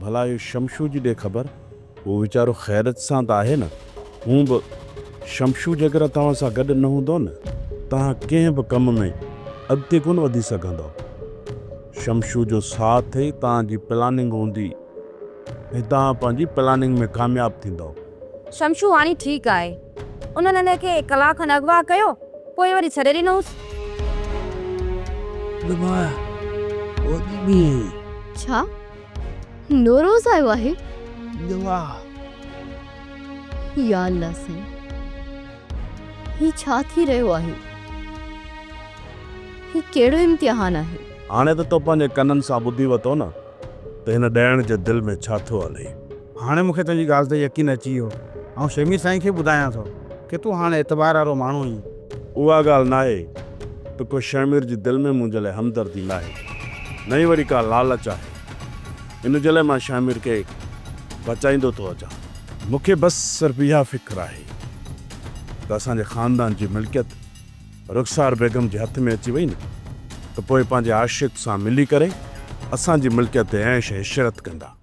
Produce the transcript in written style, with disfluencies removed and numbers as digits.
भला इहो शमशू जी ॾे ख़बर, उहो वीचारो ख़ैरत सां त आहे न। हूं बि शमशू जेकर तव्हां सां गॾु न हूंदो न, तव्हां कंहिं बि कम में अॻिते कोन वधी सघंदव। शमशू जो साथ ई तव्हांजी प्लानिंग हूंदी ऐं तव्हां पंहिंजी प्लानिंग में कामयाबु थींदव। शमशू हाणे ठीकु आहे, उन्हनि हिनखे कलाक खनि अगवा कयो, पोइ वरी छॾे ॾिनोसि। छा नौरोज़ आयो आहे? या अल्लाह साईं, ही छा थी रहियो आहे? ही कहिड़ो इम्तिहान आहे? हाणे त तो पंहिंजे कननि सां ॿुधी वरितो न त हिन ॾियण जे दिलि में छा थो हले। हाणे मूंखे तुंहिंजी ॻाल्हि ते यकीन अची वियो। ऐं शमी साईं खे ॿुधायां थो कि तूं हाणे एतबार वारो माण्हू ई। उहा ॻाल्हि न आहे त को शमीर जी दिलि में मुंहिंजे लाइ हमदर्दी न आहे, न ई वरी का लालच आहे। इन जे लाइ मां शामिर खे बचाईंदो थो अचां। मूंखे बसि सिर्फ़ु इहा फ़िक्र आहे त असांजे ख़ानदान जी मिल्कियत रुख़सार बेगम जे हथ में अची वई न, त पोइ पंहिंजे आशिक़ सां मिली करे असांजी मिल्कियत ऐश ऐशरत कंदा।